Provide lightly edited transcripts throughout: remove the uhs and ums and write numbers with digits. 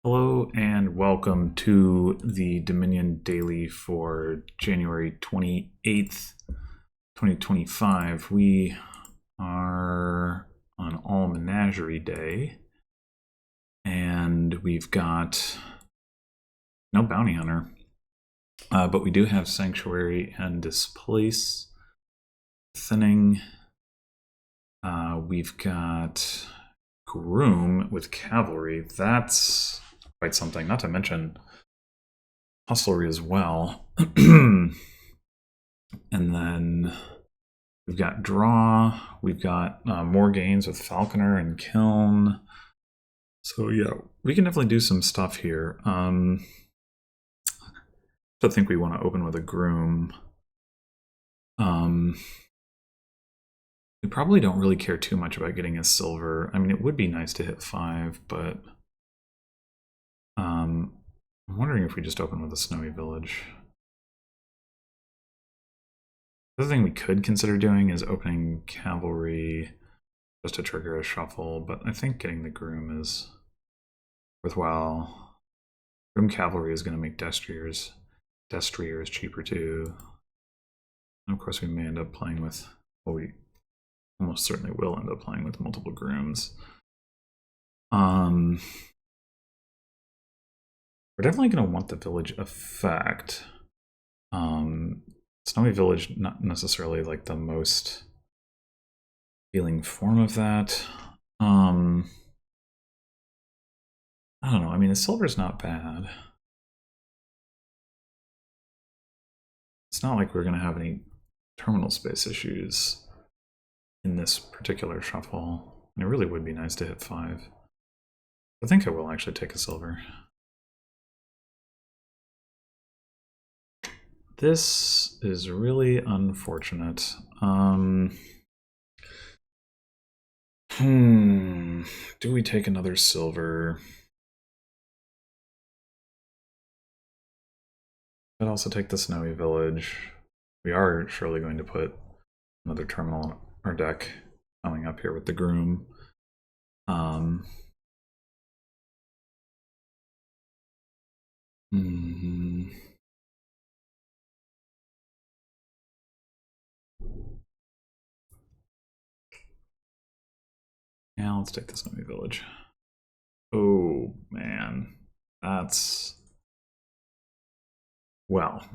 Hello and welcome to the Dominion Daily for January 28th, 2025. We are on All Menagerie Day, and we've got no bounty hunter, but we do have Sanctuary and Displace, Thinning. We've got Groom with Cavalry. That's quite something, not to mention hostlery as well. And then we've got draw, we've got more gains with Falconer and Kiln. So yeah, we can definitely do some stuff here. I think we want to open with a Groom. We probably don't really care too much about getting a silver. I mean, it would be nice to hit 5, but I'm wondering if we just open with a Snowy Village. The other thing we could consider doing is opening Cavalry just to trigger a shuffle, but I think getting the Groom is worthwhile. Groom Cavalry is going to make Destriers cheaper too. And of course, we may end up playing with, well, we almost certainly will end up playing with multiple Grooms. We're definitely going to want the village effect. Snowy Village, not necessarily like the most appealing form of that. I don't know. I mean, the silver's not bad. It's not like we're going to have any terminal space issues in this particular shuffle. And it really would be nice to hit 5. I think I will actually take a silver. This is really unfortunate. Do we take another silver? I'd also take the Snowy Village. We are surely going to put another terminal in our deck coming up here with the Groom. Yeah, let's take the Snowy Village. Oh, man. That's... well.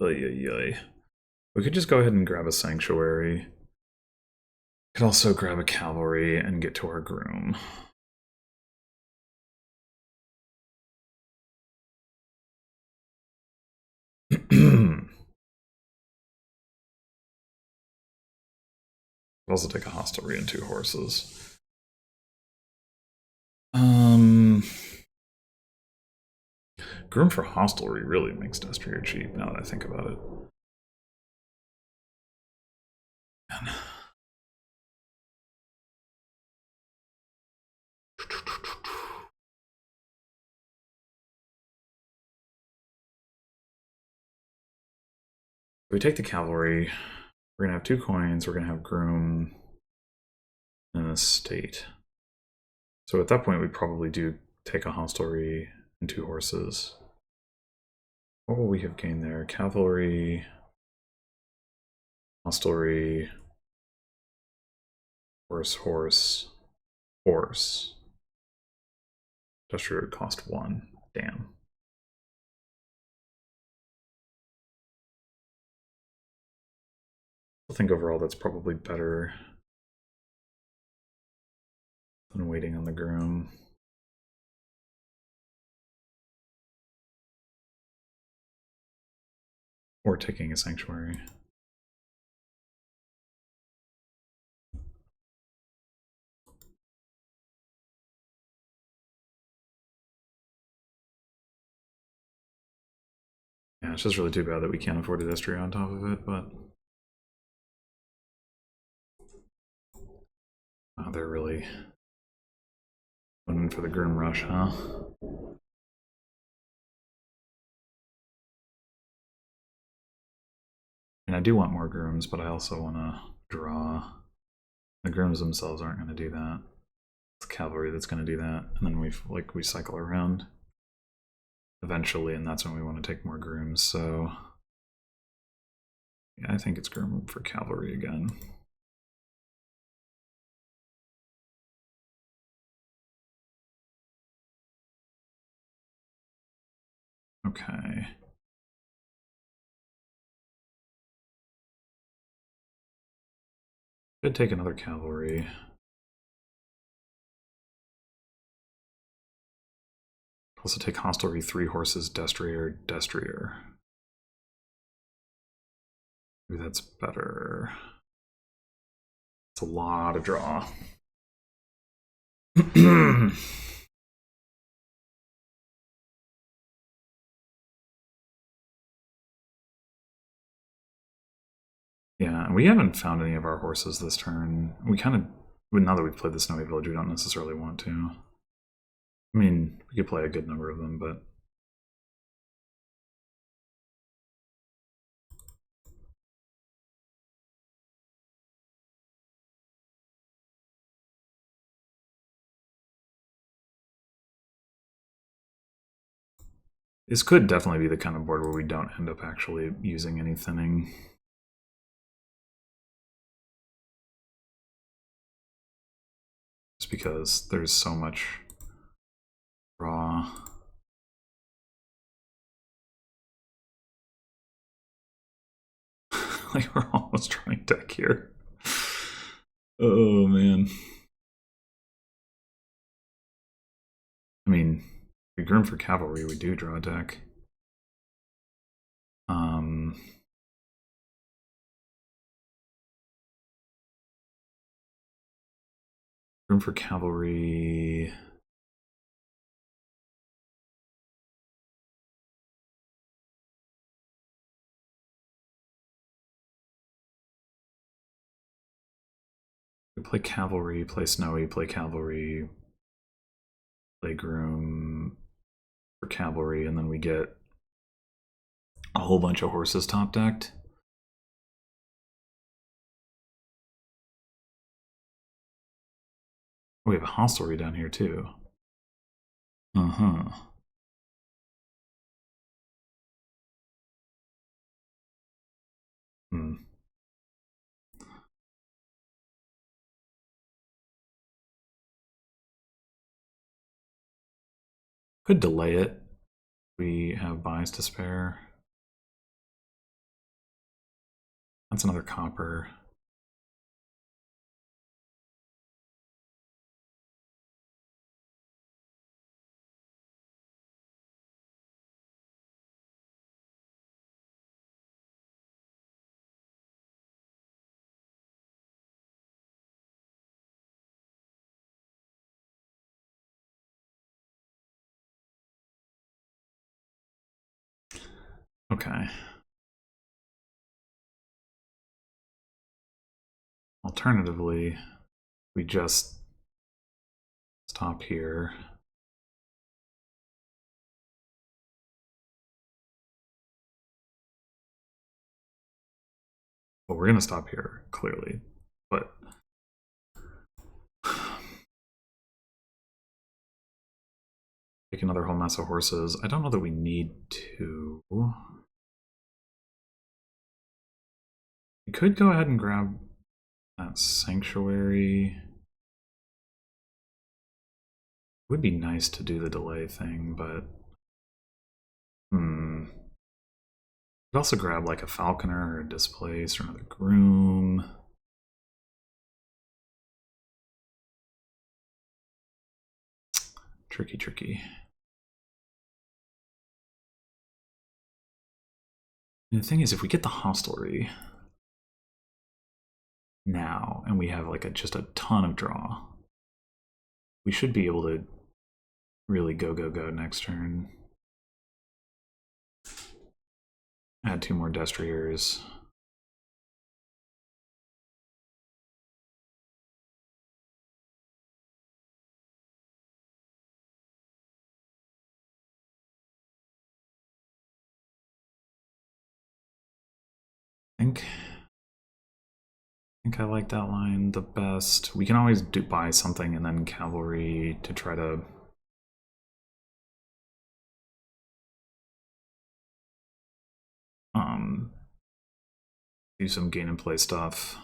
We could just go ahead and grab a Sanctuary. Could also grab a Cavalry and get to our Groom. Also take a Hostelry and 2 horses. Groom for Hostelry really makes Destrier cheap now that I think about it. Man. If we take the Cavalry, we're going to have 2 coins, we're going to have Groom and a State. So at that point, we probably do take a Hostelry and 2 horses. What will we have gained there? Cavalry, Hostelry, horse. Destrier would cost 1. Damn. I think overall that's probably better than waiting on the Groom. Or taking a Sanctuary. Yeah, it's just really too bad that we can't afford a Destrier on top of it, but... oh, they're really going for the Grim Rush, huh? And I do want more grooms, but I also want to draw. The grooms themselves aren't going to do that. It's cavalry that's going to do that, and then we cycle around eventually, and that's when we want to take more grooms. So yeah, I think it's groom for cavalry again. Okay. Could take another cavalry. Also take hostelry, 3 horses, destrier, destrier. Maybe that's better. It's a lot of draw. Yeah, and we haven't found any of our horses this turn. We kind of, now that we've played the Snowy Village, we don't necessarily want to. I mean, we could play a good number of them, but this could definitely be the kind of board where we don't end up actually using any thinning. Just because there's so much raw. Like, we're almost trying deck here. Oh, man. I mean, we groom for cavalry, we do draw a deck. Room for cavalry. We play cavalry, play snowy, play cavalry, play groom for cavalry, and then we get a whole bunch of horses top decked. We have a hostelry down here too. Uh-huh. Hmm. Could delay it. We have buys to spare. That's another copper. Okay. Alternatively, we just stop here. Well, we're going to stop here, clearly. But take another whole mess of horses. I don't know that we need to. We could go ahead and grab that sanctuary. It would be nice to do the delay thing, but could also grab like a falconer or a displace or another groom. Tricky, tricky. And the thing is, if we get the hostelry now and we have like just a ton of draw, we should be able to really go next turn. Add 2 more destriers. I think I like that line the best. We can always buy something and then cavalry to try to do some gain and play stuff.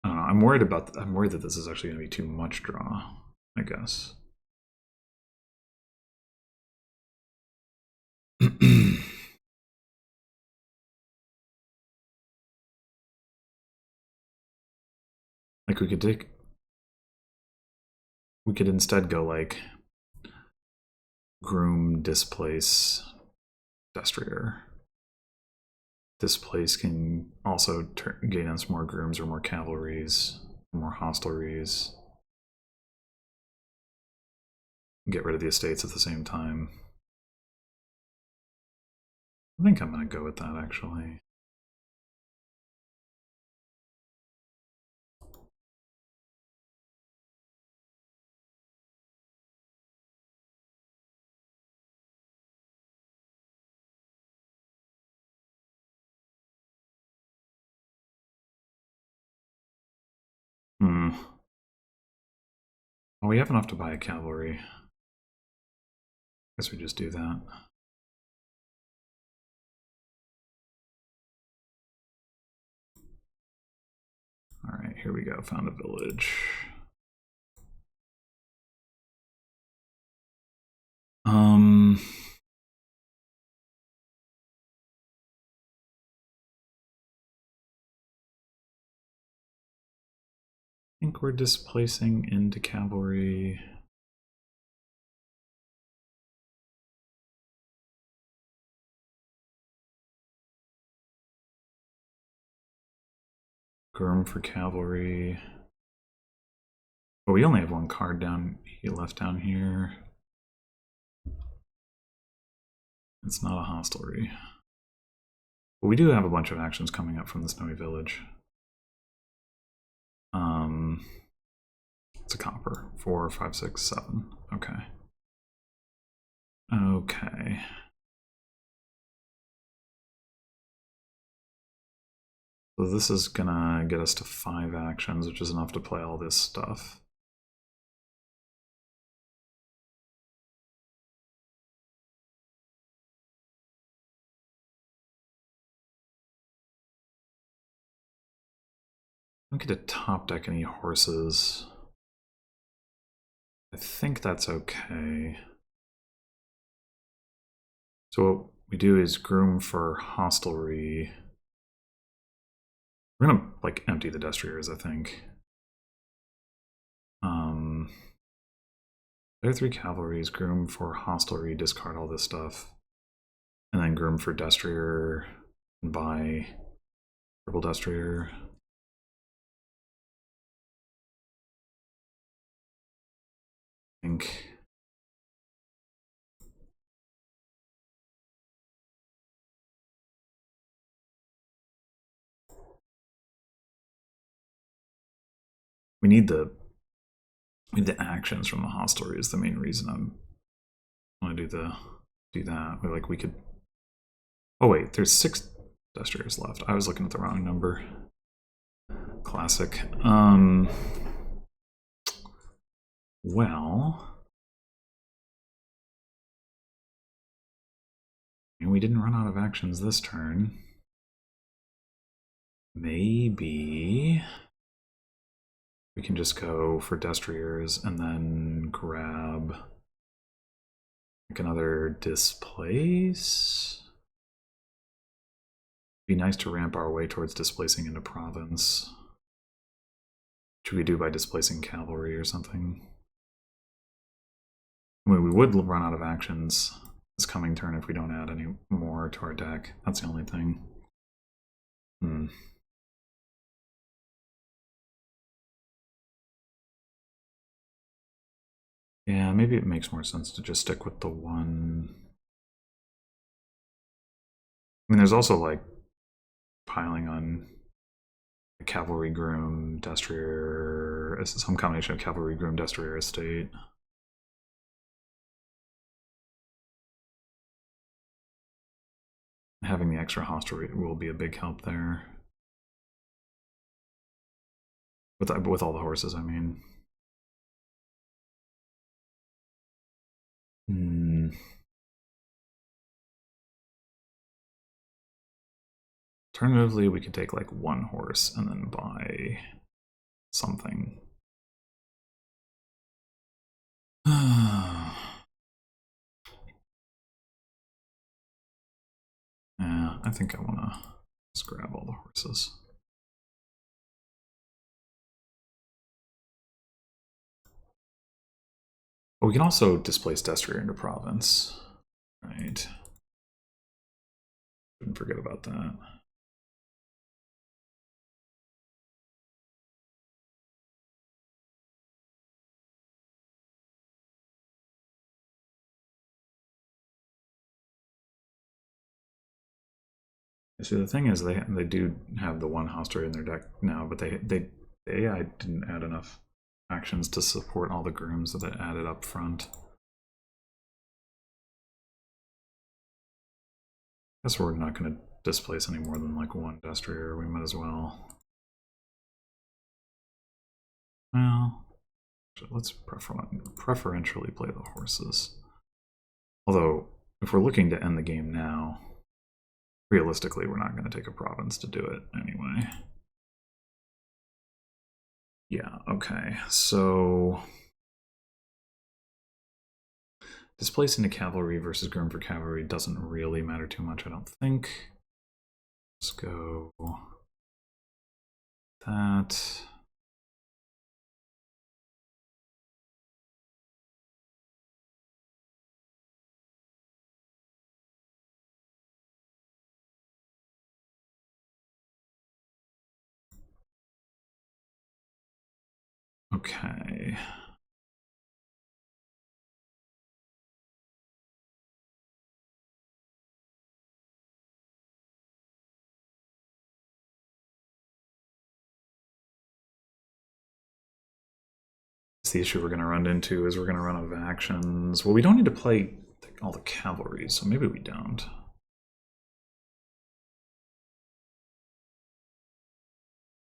I don't know. I'm worried that this is actually going to be too much draw, I guess. Like we could instead go like groom, displace, destrier. Displace can also gain us more grooms or more cavalries, more hostelries. Get rid of the estates at the same time. I think I'm going to go with that, actually. Well, we have enough to buy a cavalry. Guess we just do that. All right, here we go. Found a village. I think we're displacing into cavalry. Groom for cavalry. But we only have one card down. He left down here. It's not a hostelry. But we do have a bunch of actions coming up from the Snowy Village. It's a copper. 4, 5, 6, 7. Okay. Okay. So this is gonna get us to 5 actions, which is enough to play all this stuff. I don't get to top deck any horses. I think that's okay. So what we do is groom for hostelry. We're gonna like empty the destriers, I think. There are 3 cavalries, groom for hostelry, discard all this stuff. And then groom for destrier and buy purple destrier. I think we need the actions from the hostelry is the main reason I'm want to do that. We could. Oh wait, there's 6 destriers left. I was looking at the wrong number. Classic. Well, and we didn't run out of actions this turn. Maybe we can just go for destriers and then grab like another displace. Be nice to ramp our way towards displacing into province. Which we do by displacing cavalry or something. I mean, we would run out of actions this coming turn if we don't add any more to our deck. That's the only thing. Yeah, maybe it makes more sense to just stick with the one. I mean, there's also like piling on cavalry, groom, destrier, some combination of cavalry, groom, destrier, estate. Having the extra hostelry will be a big help there. With all the horses, I mean. Alternatively, we could take like one horse and then buy something. Yeah, I think I want to just grab all the horses. But we can also displace Destrier into province, right? Shouldn't forget about that. See, the thing is, they do have the one hostelry in their deck now, but the AI didn't add enough actions to support all the grooms that it added up front. I guess we're not going to displace any more than like one Destrier. We might as well. Well, let's preferentially play the horses. Although, if we're looking to end the game now, realistically, we're not going to take a province to do it anyway. Yeah, okay, so displacing the cavalry versus groom for cavalry doesn't really matter too much, I don't think. Let's go that. Okay. The issue we're going to run into is we're going to run out of actions. Well, we don't need to play all the cavalry, so maybe we don't.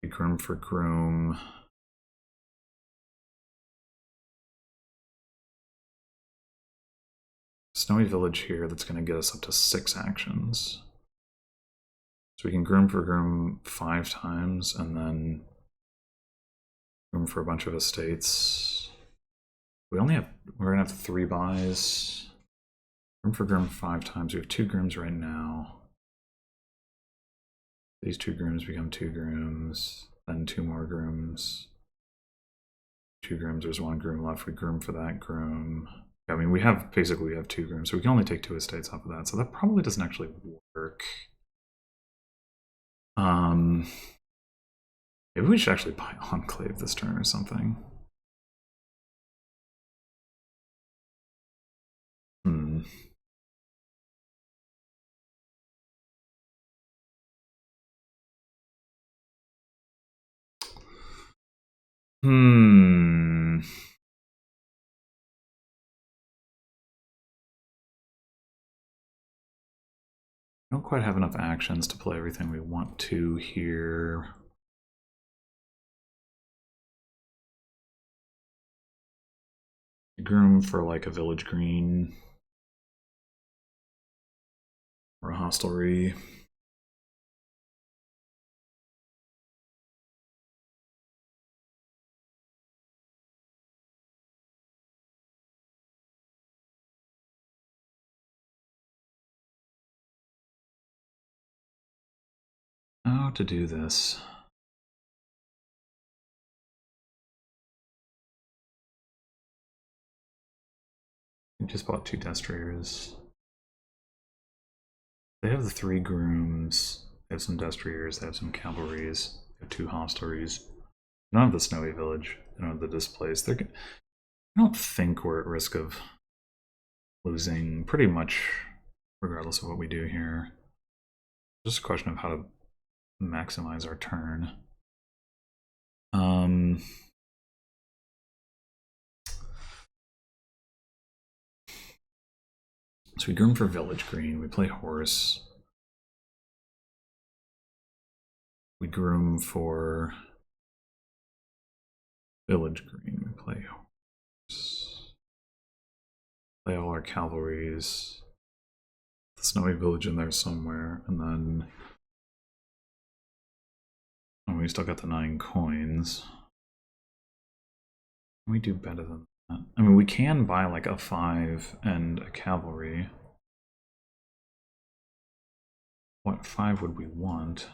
Groom for groom. Snowy village here, that's going to get us up to 6 actions. So we can groom for groom 5 times, and then groom for a bunch of estates. We're going to have 3 buys. Groom for groom 5 times. We have 2 grooms right now. These 2 grooms become 2 grooms, then 2 more grooms. 2 grooms, there's 1 groom left. We groom for that groom. I mean, we have 2 grooms, so we can only take 2 estates off of that. So that probably doesn't actually work. Maybe we should actually buy Enclave this turn or something. We don't quite have enough actions to play everything we want to here. Groom for like a village green or a hostelry. How to do this? We just bought 2 destriers. They have the 3 grooms. They have some destriers. They have some cavalries. They have 2 hostelries. They don't have the snowy village. They don't have the displaced. I don't think we're at risk of losing pretty much regardless of what we do here. Just a question of how to maximize our turn. Um, so we groom for village green. We play horse. We groom for village green. We play horse. Play all our cavalries. The snowy village in there somewhere, and then we still got the 9 coins. We do better than that. I mean, we can buy like a 5 and a cavalry. What 5 would we want?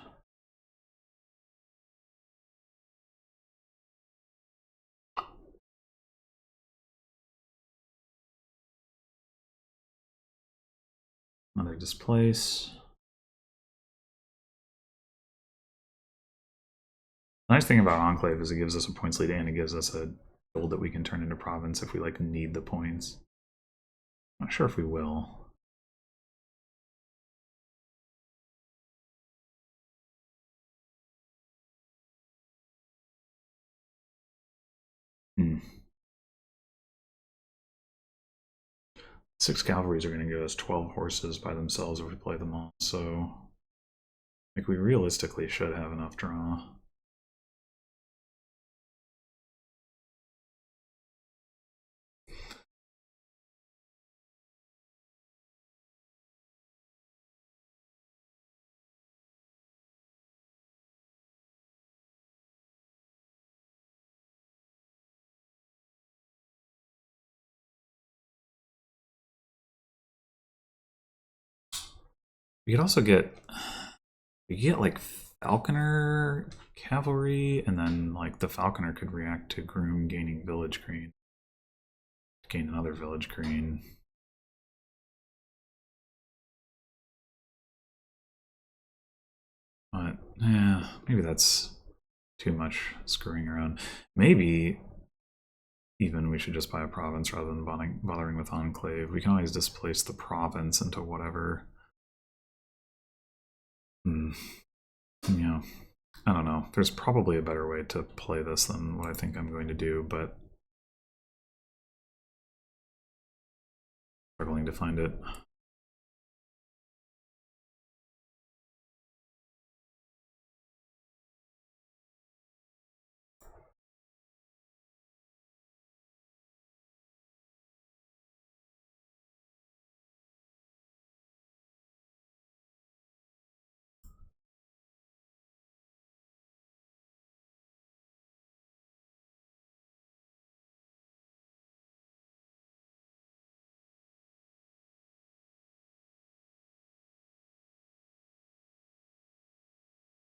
Another displace. The nice thing about Enclave is it gives us a points lead and it gives us a gold that we can turn into province if we like need the points. Not sure if we will. Hmm. 6 cavalries are going to give us 12 horses by themselves if we play them all, so like we realistically should have enough draw. We could also get like Falconer cavalry, and then like the Falconer could react to Groom gaining village green. Gain another village green. But yeah, maybe that's too much screwing around. Maybe even we should just buy a province rather than bothering with Enclave. We can always displace the province into whatever. Yeah, I don't know. There's probably a better way to play this than what I think I'm going to do, but struggling to find it.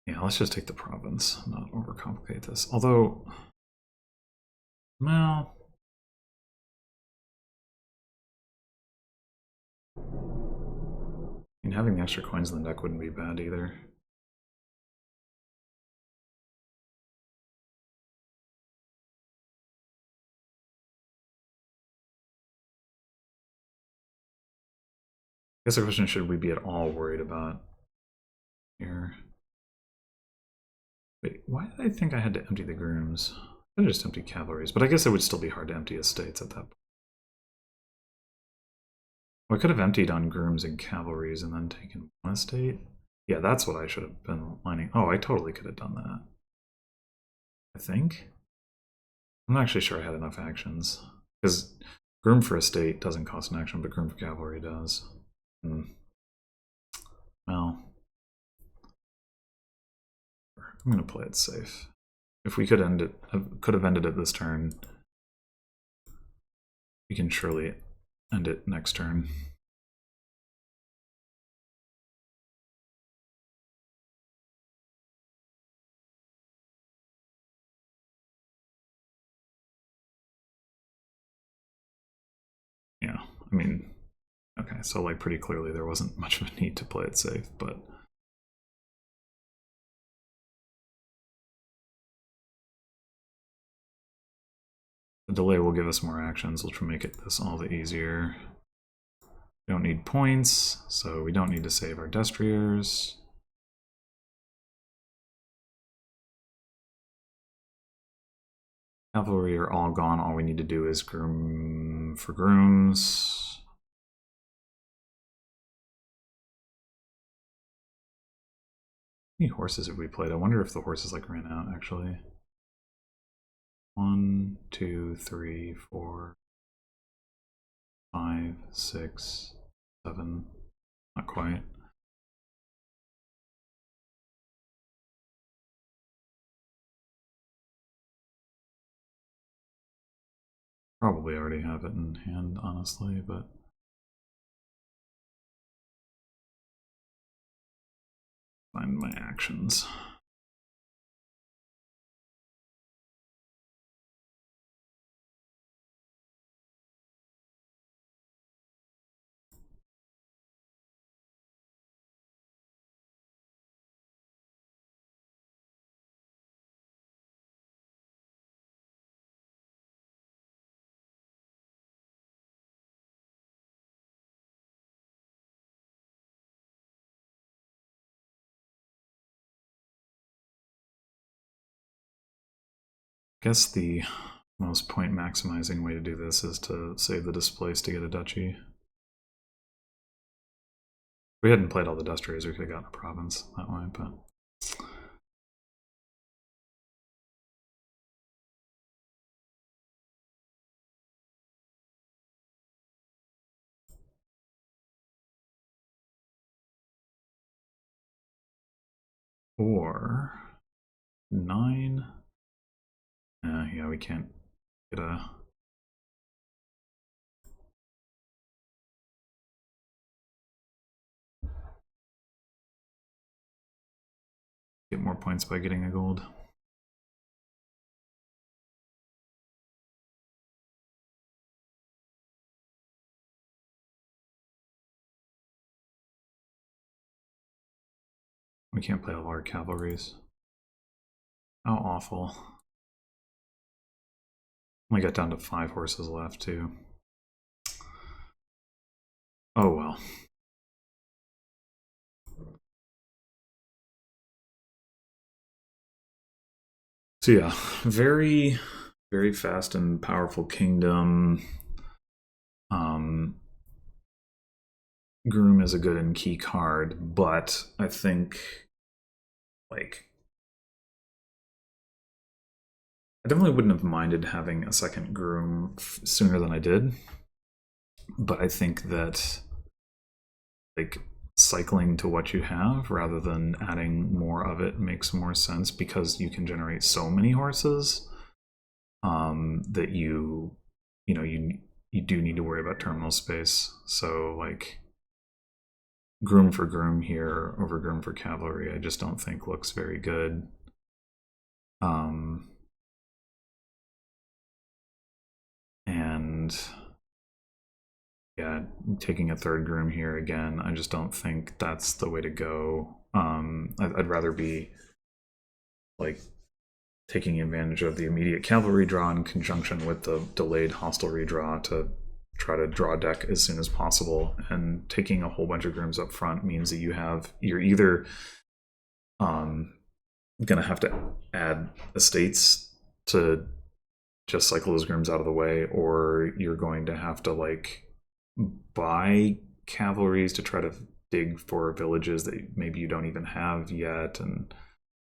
Yeah, let's just take the province, not overcomplicate this. Although, well, I mean, having the extra coins in the deck wouldn't be bad either. I guess the question is, should we be at all worried about here? Wait, why did I think I had to empty the grooms? I just empty cavalries, but I guess it would still be hard to empty estates at that point. Well, I could have emptied on grooms and cavalries and then taken one estate. Yeah, that's what I should have been lining. Oh, I totally could have done that. I think. I'm not actually sure I had enough actions. Because groom for estate doesn't cost an action, but groom for cavalry does. Well, I'm going to play it safe. If we could end it, could have ended it this turn, we can surely end it next turn. Yeah, I mean, okay, so like pretty clearly there wasn't much of a need to play it safe, but the delay will give us more actions, which will make it this all the easier. We don't need points, so we don't need to save our destriers. Cavalry are all gone. All we need to do is groom for grooms. How many horses have we played? I wonder if the horses like ran out actually. 1, 2, 3, 4, 5, 6, 7. Not quite. Probably already have it in hand, honestly, but find my actions. I guess the most point maximizing way to do this is to save the displace to get a duchy. If we hadn't played all the dust rays, we could have gotten a province that way, but or 9. Yeah, we can't get a. Get more points by getting a gold. We can't play all our cavalries. How awful. Only got down to 5 horses left, too. Oh well. So yeah, very, very fast and powerful kingdom. Groom is a good and key card, but I think, like, I definitely wouldn't have minded having a second Groom sooner than I did. But I think that, like, cycling to what you have rather than adding more of it makes more sense because you can generate so many horses that you do need to worry about terminal space. So, like, Groom for Groom here over Groom for Cavalry, I just don't think looks very good. And yeah, taking a third Groom here again, I just don't think that's the way to go. I'd rather be, like, taking advantage of the immediate cavalry draw in conjunction with the delayed hostile redraw to try to draw a deck as soon as possible. And taking a whole bunch of Grooms up front means that you're either gonna have to add estates to just cycle those Grooms out of the way, or you're going to have to, like, buy cavalries to try to dig for villages that maybe you don't even have yet. And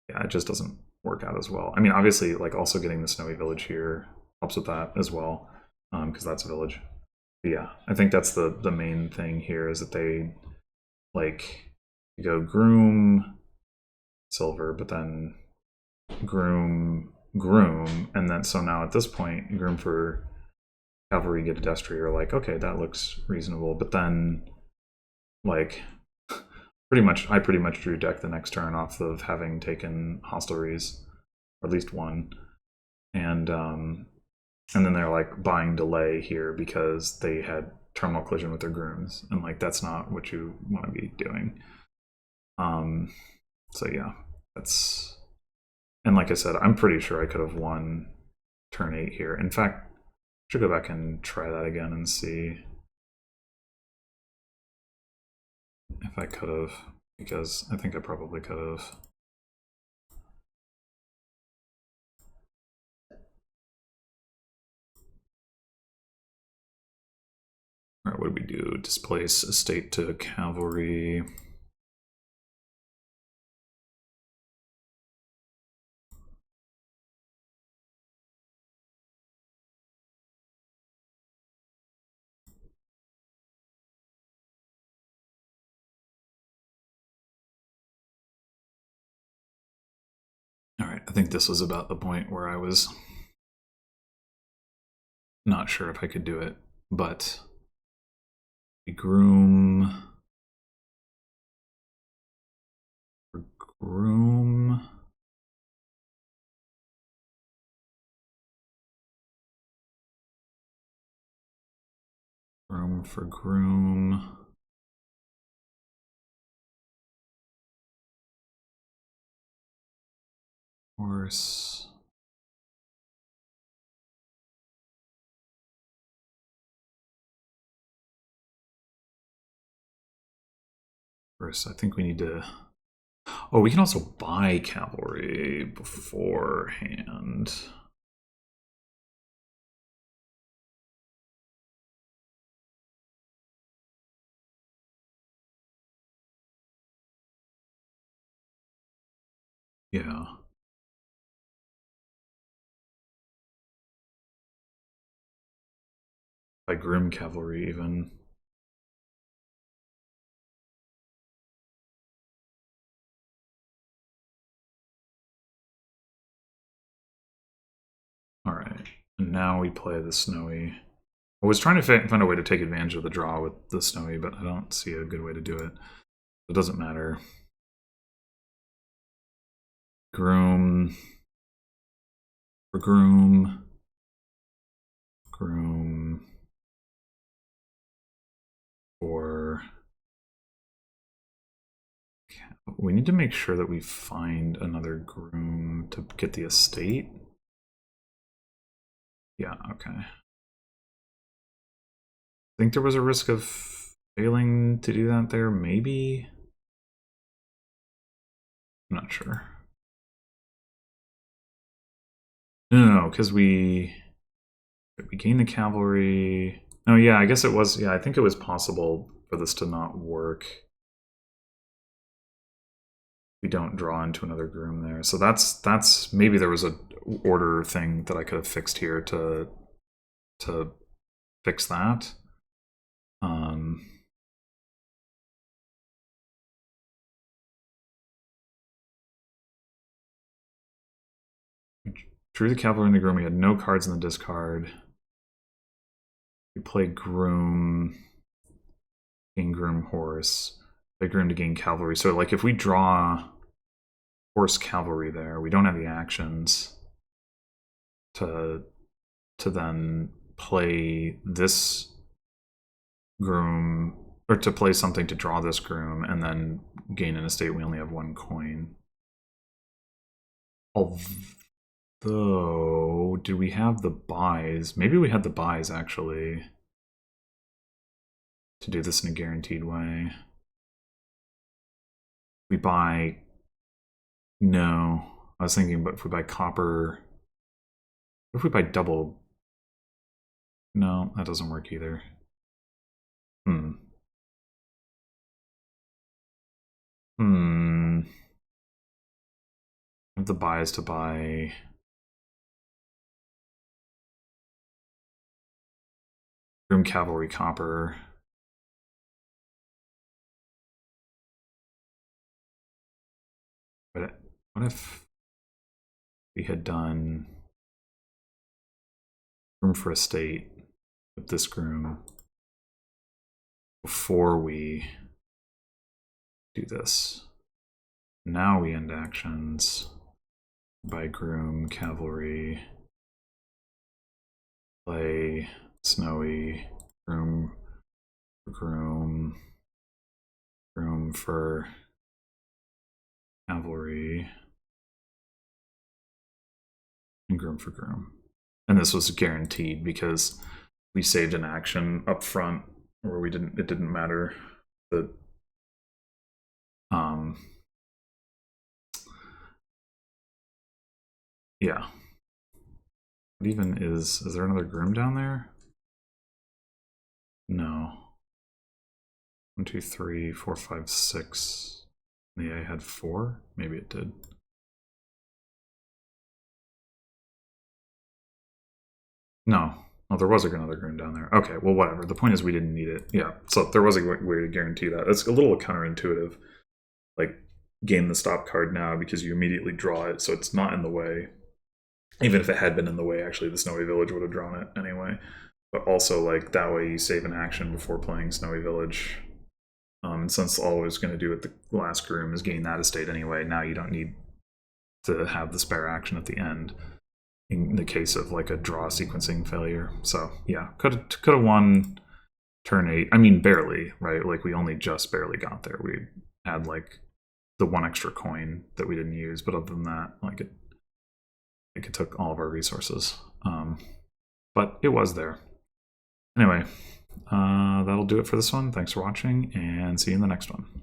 yeah, it just doesn't work out as well. I mean, obviously, like, also getting the snowy village here helps with that as well, because that's a village. But yeah, I think that's the main thing here is that they, like, go Groom silver, but then Groom, and then so now at this point, Groom for Cavalry get a Destry, you're like, okay, that looks reasonable. But then, like, I pretty much drew deck the next turn off of having taken hostelries, or at least one, and then they're like buying delay here because they had terminal collision with their Grooms, and, like, that's not what you want to be doing. So yeah, that's, and like I said, I'm pretty sure I could have won turn 8 here. In fact, I should go back and try that again and see if I could have, because I think I probably could have. All right, what do we do? Displace estate to cavalry. All right, I think this was about the point where I was not sure if I could do it, but groom, groom, groom for groom. Horse. First, I think we need to. Oh, we can also buy cavalry beforehand. Yeah. By groom cavalry, even. All right. And now we play the snowy. I was trying to find a way to take advantage of the draw with the snowy, but I don't see a good way to do it. It doesn't matter. Groom. For groom. Groom. For. We need to make sure that we find another groom to get the estate. Yeah, okay. I think there was a risk of failing to do that there, maybe? I'm not sure. No, because we gained the cavalry. Oh yeah, I guess it was, yeah, I think it was possible for this to not work. We don't draw into another groom there. So that's maybe there was a order thing that I could have fixed here to fix that. Drew the cavalry in the groom. We had no cards in the discard. We play groom, gain groom horse. Play groom to gain cavalry. So like if we draw horse cavalry there, we don't have the actions to then play this groom, or to play something to draw this groom and then gain an estate. We only have one coin. Although, do we have the buys? Maybe we had the buys actually to do this in a guaranteed way. We buy. No, I was thinking, but if we buy copper, what if we buy double? No, that doesn't work either. I have the buys to buy. Groom cavalry copper. But what if we had done groom for estate with this groom before we do this? Now we end actions by groom cavalry, play snowy, groom for cavalry, and groom for groom. And this was guaranteed because we saved an action up front where we didn't. It didn't matter that. Yeah. What even is there another groom down there? No. 1, 2, 3, 4, 5, 6. The A had 4? Maybe it did. No. Oh, there was another Groom down there. Okay, well, whatever. The point is we didn't need it. Yeah, so there was a way to guarantee that. It's a little counterintuitive. Like, gain the stop card now because you immediately draw it, so it's not in the way. Even if it had been in the way, actually, the Snowy Village would have drawn it anyway. But also, like, that way you save an action before playing Snowy Village. And since all I was going to do with the last Groom is gain that estate anyway, now you don't need to have the spare action at the end in the case of like a draw sequencing failure. So yeah, could have won turn 8. I mean, barely, right? Like we only just barely got there. We had like the 1 extra coin that we didn't use, but other than that, like it took all of our resources. But it was there. Anyway, that'll do it for this one. Thanks for watching, and see you in the next one.